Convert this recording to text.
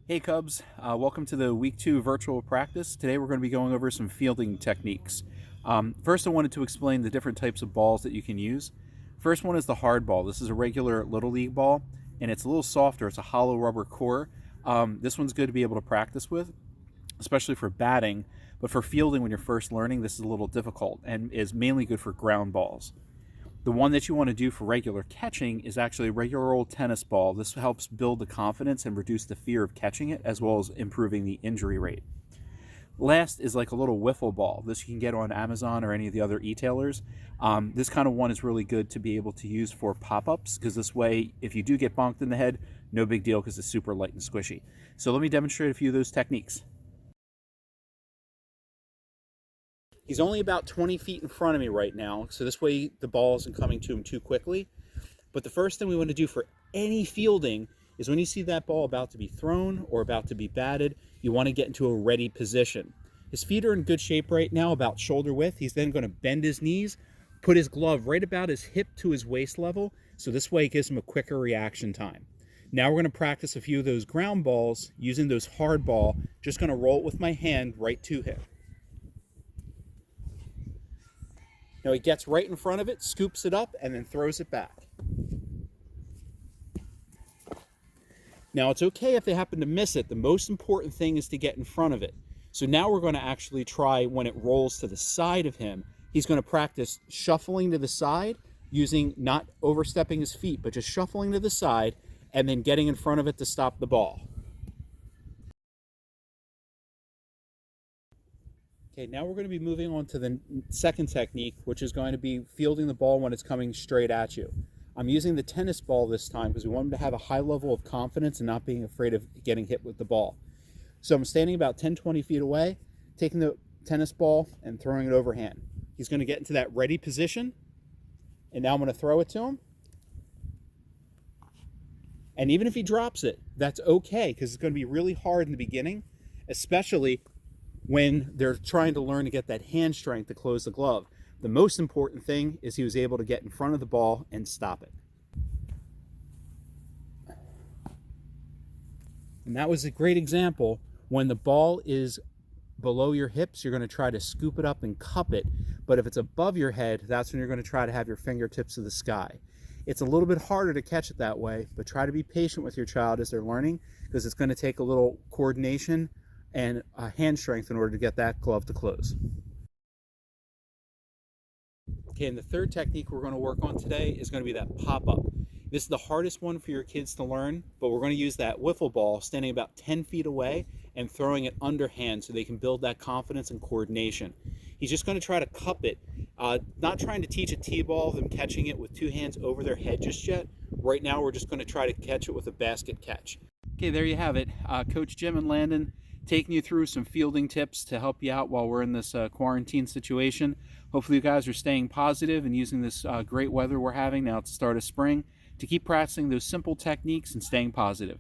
Hey Cubs, welcome to the week 2 virtual practice. Today we're going to be going over some fielding techniques. First I wanted to explain the different types of balls that you can use. First one is the hard ball. This is a regular Little League ball and it's a little softer. It's a hollow rubber core. This one's good to be able to practice with, especially for batting, but for fielding when you're first learning this is a little difficult and is mainly good for ground balls. The one that you want to do for regular catching is actually a regular old tennis ball. This helps build the confidence and reduce the fear of catching it, as well as improving the injury rate. Last is like a little wiffle ball. This you can get on Amazon or any of the other e-tailers. This kind of one is really good to be able to use for pop-ups, because this way, if you do get bonked in the head, no big deal because it's super light and squishy. So let me demonstrate a few of those techniques. He's only about 20 feet in front of me right now, so this way the ball isn't coming to him too quickly. But the first thing we want to do for any fielding is when you see that ball about to be thrown or about to be batted, you want to get into a ready position. His feet are in good shape right now, about shoulder width. He's then going to bend his knees, put his glove right about his hip to his waist level, so this way it gives him a quicker reaction time. Now we're going to practice a few of those ground balls using those hard ball. Just going to roll it with my hand right to him. Now he gets right in front of it, scoops it up, and then throws it back. Now it's okay if they happen to miss it. The most important thing is to get in front of it. So now we're going to actually try when it rolls to the side of him. He's going to practice shuffling to the side, using not overstepping his feet, but just shuffling to the side and then getting in front of it to stop the ball. Okay, now we're going to be moving on to the second technique, which is going to be fielding the ball when it's coming straight at you. I'm using the tennis ball this time because we want him to have a high level of confidence and not being afraid of getting hit with the ball. So I'm standing about 10-20 feet away, taking the tennis ball and throwing it overhand. He's going to get into that ready position, and now I'm going to throw it to him. And even if he drops it, that's okay, because it's going to be really hard in the beginning, especially when they're trying to learn to get that hand strength to close the glove. The most important thing is he was able to get in front of the ball and stop it. And that was a great example. When the ball is below your hips, you're going to try to scoop it up and cup it. But if it's above your head, that's when you're going to try to have your fingertips to the sky. It's a little bit harder to catch it that way, but try to be patient with your child as they're learning, because it's going to take a little coordination and hand strength in order to get that glove to close. Okay, and the third technique we're going to work on today is going to be that pop-up. This is the hardest one for your kids to learn, but we're going to use that wiffle ball standing about 10 feet away and throwing it underhand so they can build that confidence and coordination. He's just going to try to cup it, not trying to teach a T-ball, them catching it with two hands over their head just yet. Right now we're just going to try to catch it with a basket catch. Okay, there you have it. Coach Jim and Landon taking you through some fielding tips to help you out while we're in this quarantine situation. Hopefully you guys are staying positive and using this great weather we're having now at the start of spring to keep practicing those simple techniques and staying positive.